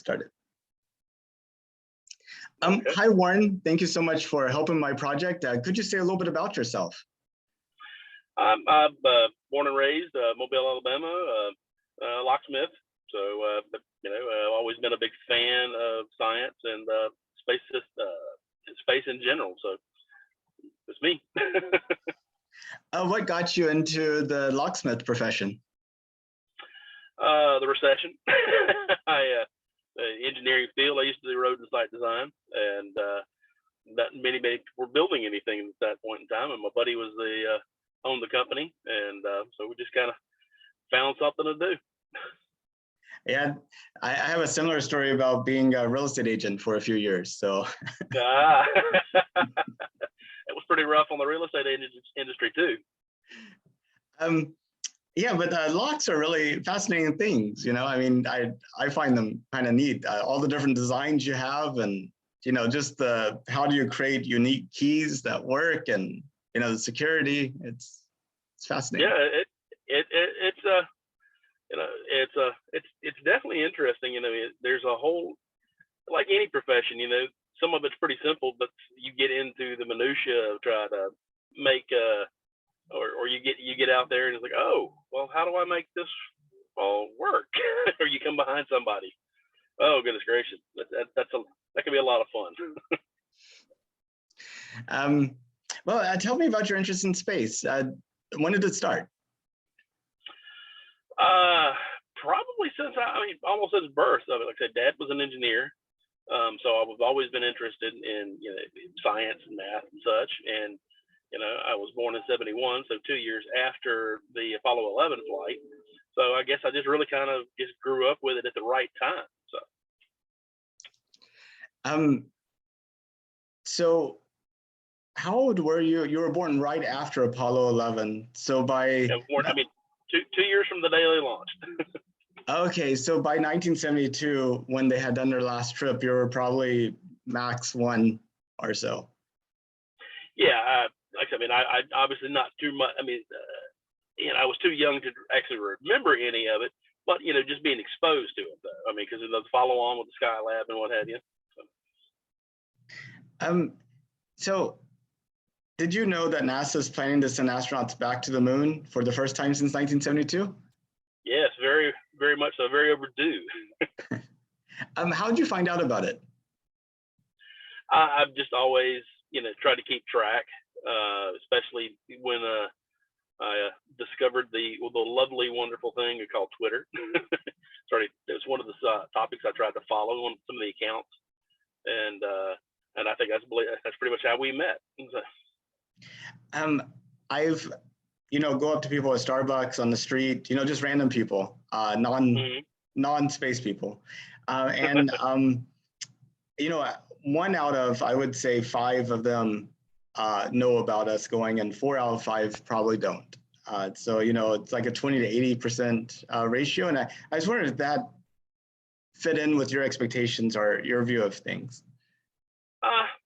started. Okay. Hi, Warren. Thank you so much for helping my project. Could you say a little bit about yourself? I'm born and raised Mobile, Alabama, locksmith. So, but I've always been a big fan of science and space in general. So it's me. What got you into the locksmith profession? The recession. The engineering field. I used to do road and site design, and not many people were building anything at that point in time. And my buddy was owned the company, and so we just kind of found something to do. Yeah, I have a similar story about being a real estate agent for a few years. So It was pretty rough on the real estate industry too. Yeah, but locks are really fascinating things. I mean, I find them kind of neat. All the different designs you have, and just how do you create unique keys that work, and the security. It's fascinating. Yeah, it's definitely interesting. There's a whole, like any profession, some of it's pretty simple, but you get into the minutia of trying to make or you get out there and it's like, oh, well, how do I make this all work? Or you come behind somebody. Oh, goodness gracious, that can be a lot of fun. Well, tell me about your interest in space. When did it start? Probably since almost since birth. Like I said, Dad was an engineer, so I've always been interested in science and math and such. And I was born in '71, so 2 years after the Apollo 11 flight. So I guess I just really kind of just grew up with it at the right time. So how old were you? You were born right after Apollo 11. So by 2 years from the day they launched. Okay, so by 1972, when they had done their last trip, you were probably max 1 or so. Yeah, I obviously not too much. I was too young to actually remember any of it, but just being exposed to it though. Because of the follow on with the Skylab and what have you. So did you know that NASA is planning to send astronauts back to the moon for the first time since 1972? Yes, very, very much so. Very overdue. How did you find out about it? I've just always, tried to keep track, especially when I discovered the lovely, wonderful thing we call Twitter. It's one of the topics I tried to follow on some of the accounts, and I think that's pretty much how we met. I've go up to people at Starbucks on the street, just random people, non-space people, and 1 out of, I would say, 5 of them know about us going, and 4 out of 5 probably don't. So it's like a 20 to 80% ratio, and I just wondered if that fit in with your expectations or your view of things.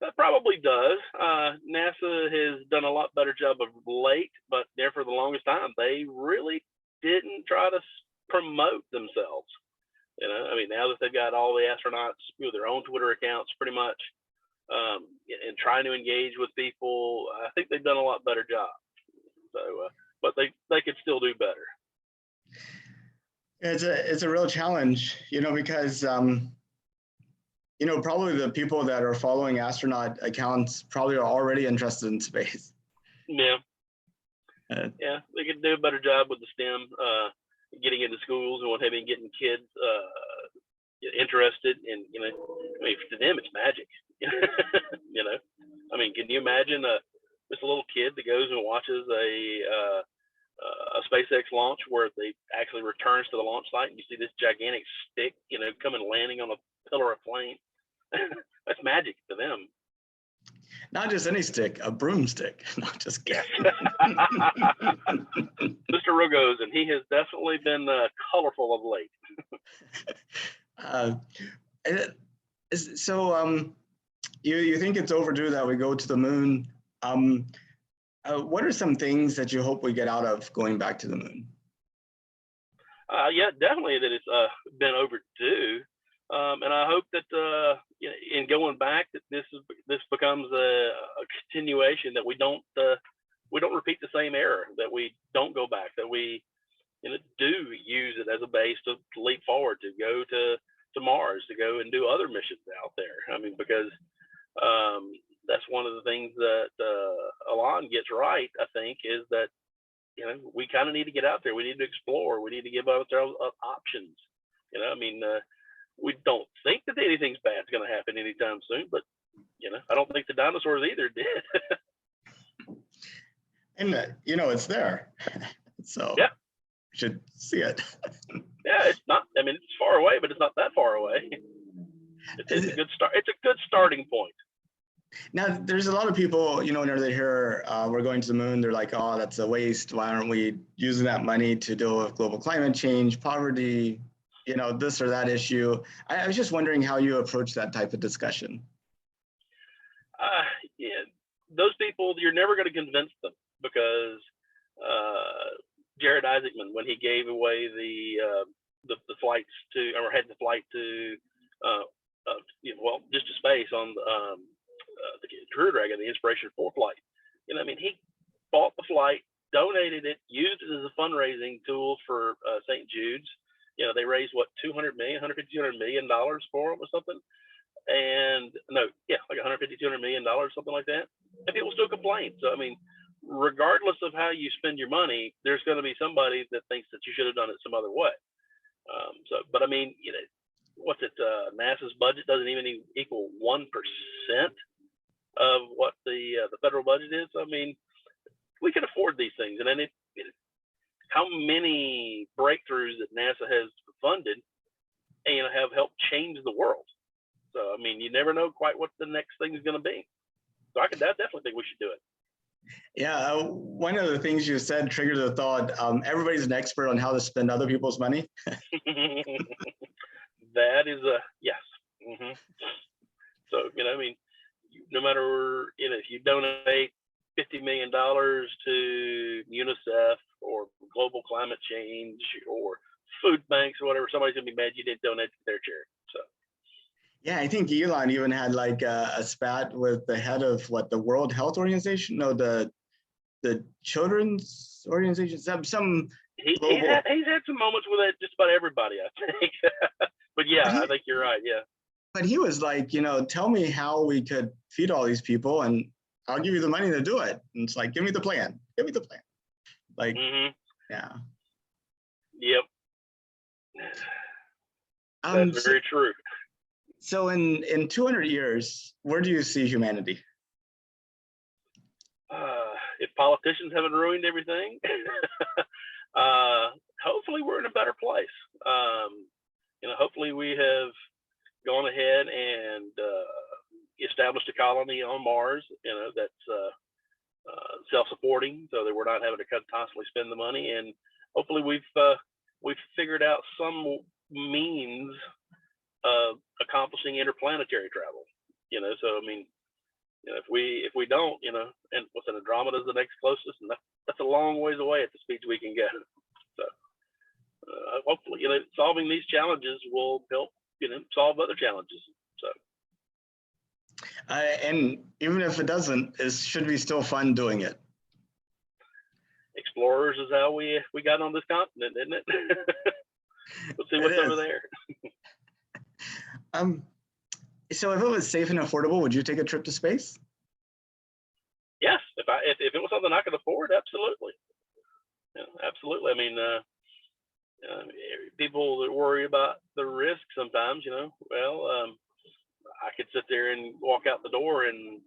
That probably does. NASA has done a lot better job of late, but there for the longest time, they really didn't try to promote themselves. Now that they've got all the astronauts with their own Twitter accounts, pretty much, and trying to engage with people, I think they've done a lot better job. So, but they could still do better. It's a real challenge, because probably the people that are following astronaut accounts probably are already interested in space. Yeah. Yeah, they could do a better job with the STEM, getting into schools and what have you, getting kids interested in, to them it's magic. Can you imagine just a little kid that goes and watches a SpaceX launch where they actually returns to the launch site and you see this gigantic stick, come and landing on a pillar of flame? That's magic to them. Not just any stick, a broomstick. Not just Mr. Ruggos, and he has definitely been colorful of late. You think it's overdue that we go to the moon? What are some things that you hope we get out of going back to the moon? Yeah, definitely that it's been overdue. And I hope that in going back, that this becomes a continuation, that we don't repeat the same error, that we don't go back, that we do use it as a base to leap forward, to go to Mars, to go and do other missions out there. I mean, because that's one of the things that Alon gets right, I think, is that we kind of need to get out there. We need to explore. We need to give ourselves options. I mean, we don't think that anything's bad is going to happen anytime soon, but I don't think the dinosaurs either did. And it's there, so yeah, you should see it. Yeah, it's not. I mean, it's far away, but it's not that far away. It's a good start. It's a good starting point. Now, there's a lot of people, whenever they hear we're going to the moon, they're like, "Oh, that's a waste. Why aren't we using that money to deal with global climate change, poverty, this or that issue?" I was just wondering how you approach that type of discussion. Yeah, those people, you're never going to convince them, because Jared Isaacman, when he gave away the flights to, or had the flight to, just to space on the Crew Dragon, the Inspiration 4 flight, I mean, he bought the flight, donated it, used it as a fundraising tool for St. Jude's. They raised what, $200 million for them or something. And like $150, $200 million, something like that. And people still complain. So, I mean, regardless of how you spend your money, there's going to be somebody that thinks that you should have done it some other way. But I mean, what's it? NASA's budget doesn't even equal 1% of what the federal budget is. I mean, we can afford these things. And then how many breakthroughs that NASA has funded, and have helped change the world. So, I mean, you never know quite what the next thing is going to be. So I definitely think we should do it. Yeah, one of the things you said triggered the thought, everybody's an expert on how to spend other people's money. That is yes. Mm-hmm. So, I mean, no matter, if you donate $50 million to UNICEF or global climate change or food banks or whatever, somebody's going to be mad you didn't donate to their charity. So. Yeah, I think Elon even had like a spat with the head of the World Health Organization, the Children's Organization, some global. He's had some moments with it, just about everybody, I think. But yeah, I think you're right. Yeah. But he was like, tell me how we could feed all these people, and I'll give you the money to do it. And it's like, give me the plan. Give me the plan. Like, yeah. Yep. That's very true. So in 200 years, where do you see humanity? If politicians haven't ruined everything, hopefully we're in a better place. Hopefully we have gone ahead and established a colony on Mars, that's self-supporting, so that we're not having to constantly spend the money. And hopefully we've figured out some means of accomplishing interplanetary travel. So I mean, if we don't, and what's an Andromeda is the next closest, and that's a long ways away at the speeds we can go. So hopefully, solving these challenges will help, solve other challenges. So. And even if it doesn't, it should be still fun doing it. Explorers is how we got on this continent, isn't it? We'll see what's over there. So if it was safe and affordable, would you take a trip to space? Yes, if it was something I could afford, absolutely. Yeah, absolutely. I mean, people that worry about the risk sometimes, I could sit there and walk out the door and,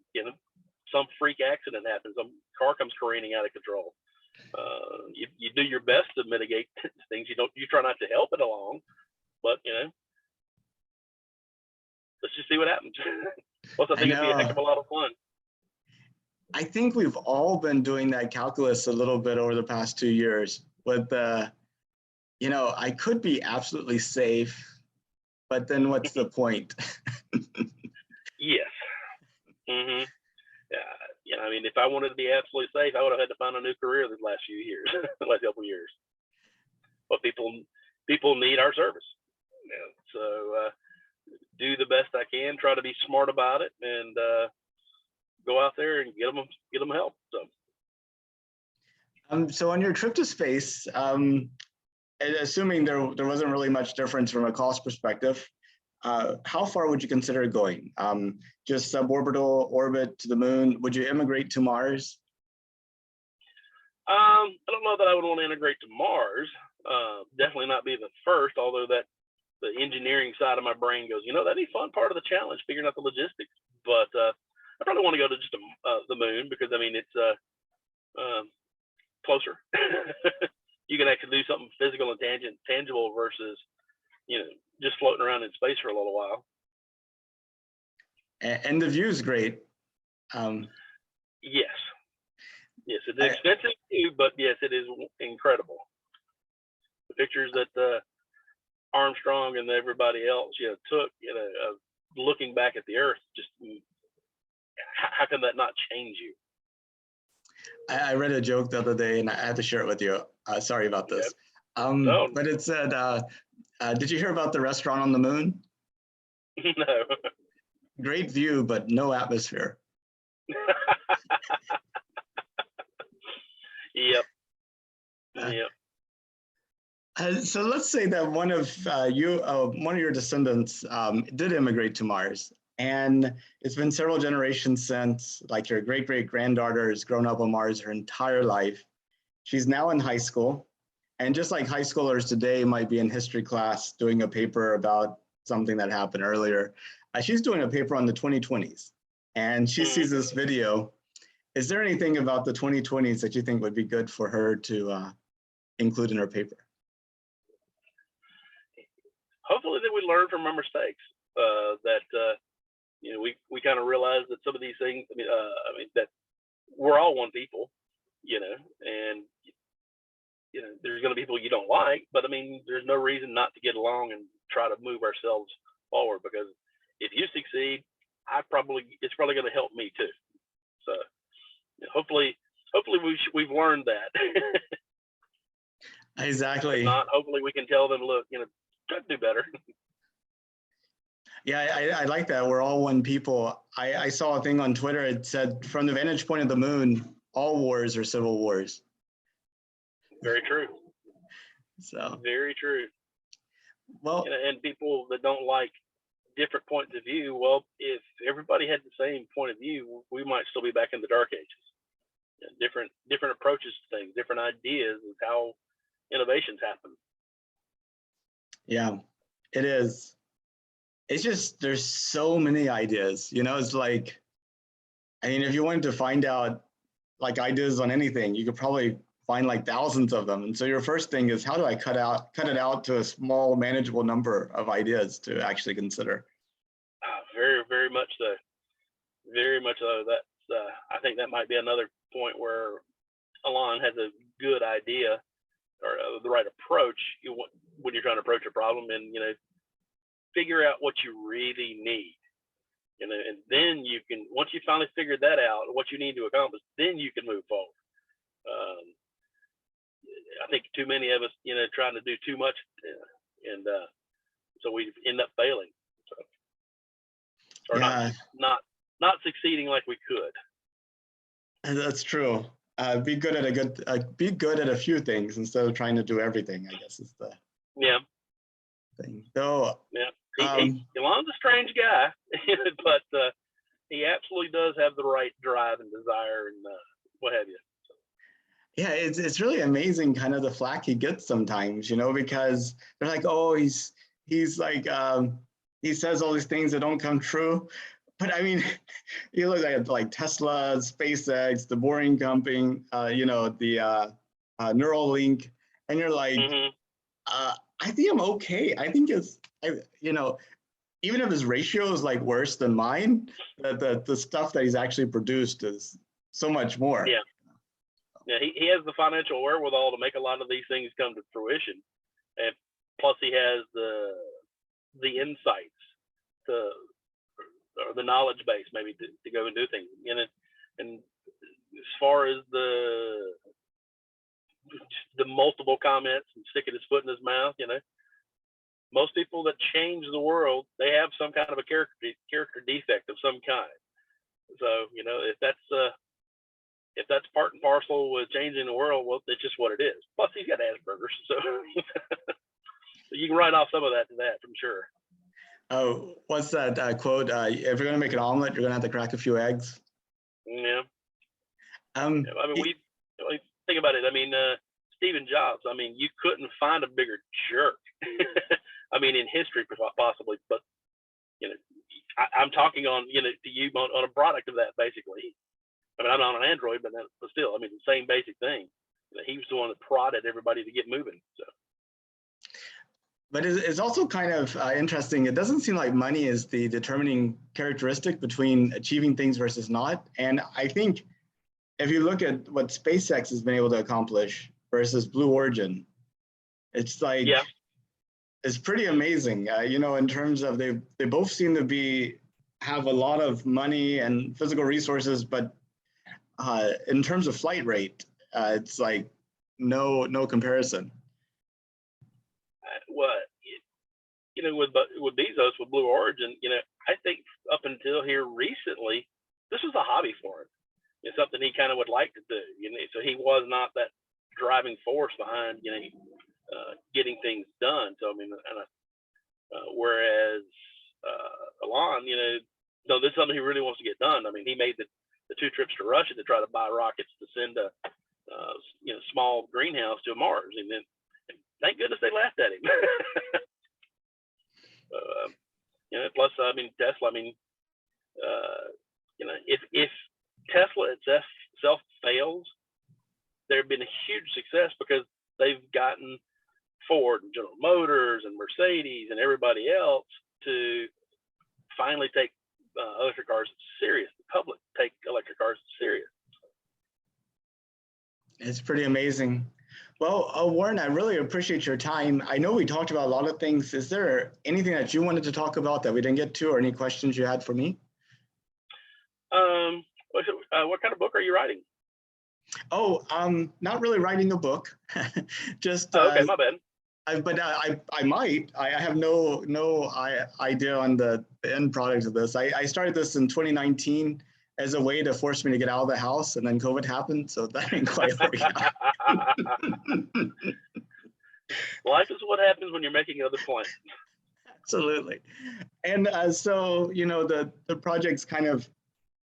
some freak accident happens. Some car comes careening out of control. You do your best to mitigate things. You try not to help it along, but, let's just see what happens. Plus, I think it'd be a heck of a lot of fun. I think we've all been doing that calculus a little bit over the past 2 years with I could be absolutely safe, but then what's the point? Yes. Mm-hmm. Yeah. I mean, if I wanted to be absolutely safe, I would have had to find a new career these last few years, the last couple of years. But people need our service. So do the best I can, try to be smart about it, and go out there and get them help. So on your trip to space, and assuming there wasn't really much difference from a cost perspective, how far would you consider going? Just suborbital orbit to the moon? Would you immigrate to Mars? I don't know that I would want to integrate to Mars. Definitely not be the first, although that the engineering side of my brain goes, that'd be a fun part of the challenge, figuring out the logistics. But I probably want to go to just the moon, because I mean it's closer. You can actually do something physical and tangible versus just floating around in space for a little while. And the view is great. Yes, it's expensive too, but yes, it is incredible. The pictures that Armstrong and everybody else took, looking back at the Earth, just how can that not change you? I read a joke the other day, and I had to share it with you. Sorry about this. No. But it said, did you hear about the restaurant on the moon? No. Great view, but no atmosphere. Yep. So let's say that one of your descendants did immigrate to Mars, and it's been several generations since. Like your great-great-granddaughter has grown up on Mars her entire life. She's now in high school, and just like high schoolers today might be in history class doing a paper about something that happened earlier, she's doing a paper on the 2020s, and she sees this video. Is there anything about the 2020s that you think would be good for her to include in her paper? Hopefully that we learn from our mistakes, that we kind of realize that some of these things, that we're all one people, and there's going to be people you don't like, but there's no reason not to get along and try to move ourselves forward, because if you succeed, it's probably going to help me too. So hopefully we've learned that. Exactly. If not, hopefully we can tell them, look, try to do better. Yeah, I like that. We're all one people. I saw a thing on Twitter. It said, from the vantage point of the moon, all wars are civil wars. Very true. So very true. Well, and people that don't like different points of view, well, if everybody had the same point of view, we might still be back in the dark ages. Different approaches to things, different ideas of how innovations happen. Yeah, it is. It's just, there's so many ideas, it's like, if you wanted to find out like ideas on anything, you could probably find like thousands of them. And so your first thing is, how do I cut it out to a small, manageable number of ideas to actually consider? Very, very much so. Very much so. That's, I think that might be another point where Alon has a good idea, or the right approach when you're trying to approach a problem, and figure out what you really need. And then you can, once you finally figured that out, what you need to accomplish, then you can move forward. I think too many of us, trying to do too much, and so we end up failing. Or Yeah. not succeeding like we could. That's true. Be good at a few things instead of trying to do everything, I guess is the thing. So yeah. Elon's a strange guy, but he absolutely does have the right drive and desire and what have you. Yeah, it's really amazing kind of the flack he gets sometimes, because they're like, oh, he's like, he says all these things that don't come true. But you look at like Tesla, SpaceX, the Boring Company, the Neuralink, and you're like, I think I'm okay. I think even if his ratio is like worse than mine, the stuff that he's actually produced is so much more. Yeah. Yeah, he has the financial wherewithal to make a lot of these things come to fruition, and plus he has the insights or the knowledge base maybe to go and do things. And as far as the multiple comments and sticking his foot in his mouth, most people that change the world, they have some kind of a character defect of some kind. So, you know, if that's part and parcel with changing the world, well, it's just what it is. Plus, he's got Asperger's, so you can write off some of that to that, I'm sure. Oh, what's that quote? If you're going to make an omelet, you're going to have to crack a few eggs. Yeah. Yeah, I mean, think about it. I mean, Stephen Jobs. I mean, you couldn't find a bigger jerk. I mean, in history, possibly. But you know, I'm talking on to you on a product of that, basically. I mean, I'm not on an Android, but still, I mean, the same basic thing. He was the one that prodded everybody to get moving. So. But it's also kind of interesting. It doesn't seem like money is the determining characteristic between achieving things versus not. And I think if you look at what SpaceX has been able to accomplish versus Blue Origin, it's like, it's pretty amazing. You know, in terms of they both seem to have a lot of money and physical resources, but in terms of flight rate, it's like no comparison. You know, with Bezos, with Blue Origin, you know, I think up until here recently, this was a hobby for him. It's something he kind of would like to do. You know, so he was not that driving force behind, you know, getting things done. So I mean, whereas Elon, you know, no, this is something he really wants to get done. I mean, he made the 2 trips to Russia to try to buy rockets to send a you know, small greenhouse to Mars, and then thank goodness they laughed at him. You know, plus, I mean, Tesla. I mean, you know, if Tesla itself fails, there'd been a huge success because they've gotten Ford and General Motors and Mercedes and everybody else to finally take electric cars serious. The public take electric cars serious. It's pretty amazing. Well, Warren, I really appreciate your time. I know we talked about a lot of things. Is there anything that you wanted to talk about that we didn't get to, or any questions you had for me? What kind of book are you writing? Oh, not really writing a book. Just okay, my bad. I might. I have no idea on the end product of this. I started this in 2019 as a way to force me to get out of the house, and then COVID happened, so that didn't quite work out. Life is what happens when you're making other plans. Absolutely. And so, you know, the project's kind of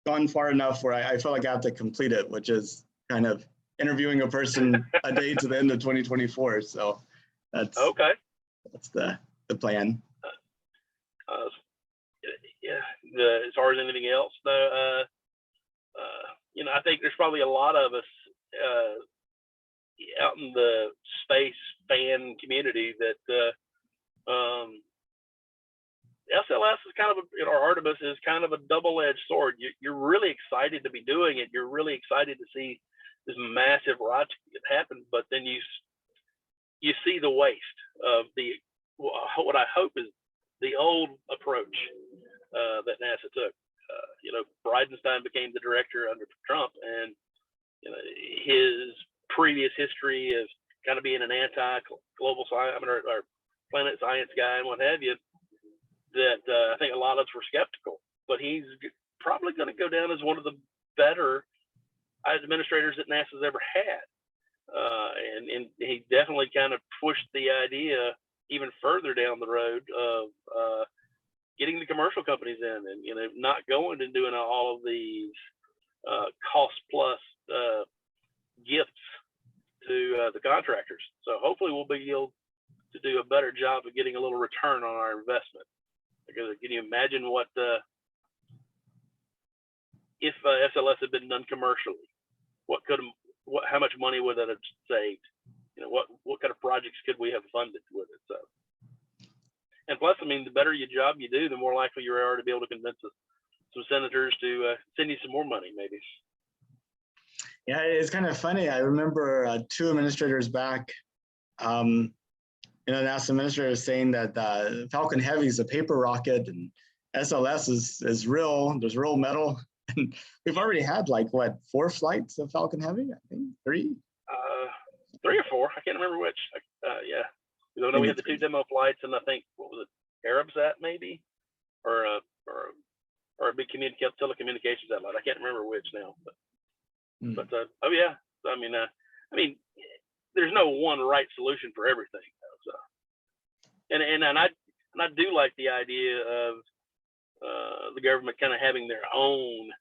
gone far enough where I feel like I have to complete it, which is kind of interviewing a person a day to the end of 2024. So that's okay. That's the plan. Yeah. As far as anything else, though, you know, I think there's probably a lot of us out in the space fan community that SLS is kind of or Artemis is kind of a double-edged sword. You're really excited to be doing it. You're really excited to see this massive rocket happen, but then you see the waste of what I hope is the old approach that NASA took. You know, Bridenstine became the director under Trump, and you know, his previous history of kind of being an anti-global science, or planet science guy and what have you, that I think a lot of us were skeptical. But he's probably going to go down as one of the better administrators that NASA's ever had. And he definitely kind of pushed the idea even further down the road of getting the commercial companies in, and you know, not going and doing all of these cost plus gifts to the contractors. So hopefully we'll be able to do a better job of getting a little return on our investment. Because can you imagine what if SLS had been done commercially? How much money would that have saved? You know, what kind of projects could we have funded with it? So, and plus, I mean, the better your job you do, the more likely you are to be able to convince some senators to send you some more money, maybe. Yeah, it's kind of funny. I remember 2 administrators back, you know, NASA administrator saying that Falcon Heavy is a paper rocket and SLS is real. There's real metal. And we've already had like what, 4 flights of Falcon Heavy? I think 3. 3 or 4. I can't remember which. Yeah, I know we had the 2 demo flights, and I think, what was it, Arabsat maybe, or a big telecommunications satellite. I can't remember which now, but oh yeah, I mean, there's no one right solution for everything. So, and I do like the idea of the government kind of having their own,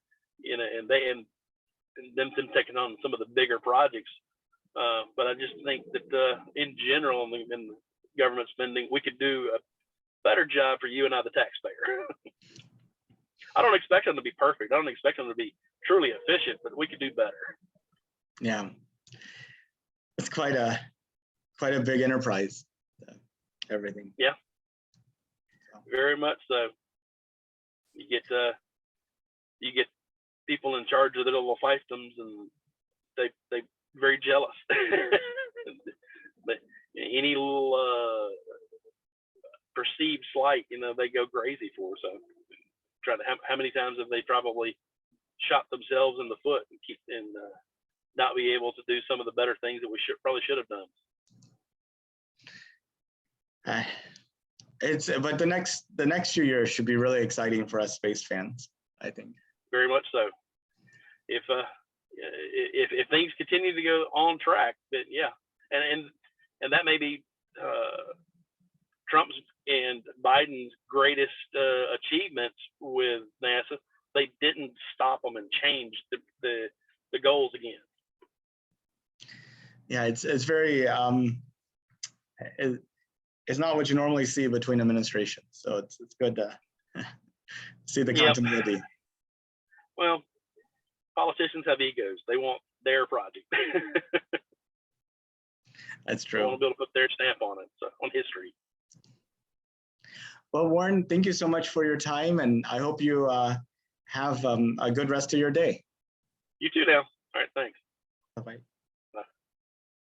and them taking on some of the bigger projects. But I just think that in general, in government spending, we could do a better job for you and I, the taxpayer. I don't expect them to be perfect. I don't expect them to be truly efficient, but we could do better. Yeah, it's quite a big enterprise. Everything. Yeah, very much so. You get people in charge of the little fiefdoms, and they very jealous. But any little perceived slight, they go crazy for. So, how many times have they probably shot themselves in the foot and not be able to do some of the better things that we probably should have done? But the next few years should be really exciting for us space fans, I think. Very much so. If things continue to go on track, then yeah, and that may be Trump's and Biden's greatest achievements with NASA. They didn't stop them and change the goals again. Yeah, it's very it's not what you normally see between administrations, so it's good to see the continuity. Well, politicians have egos. They want their project. That's true. They want to be able to put their stamp on it, on history. Well, Warren, thank you so much for your time, and I hope you have a good rest of your day. You too, now. All right, thanks.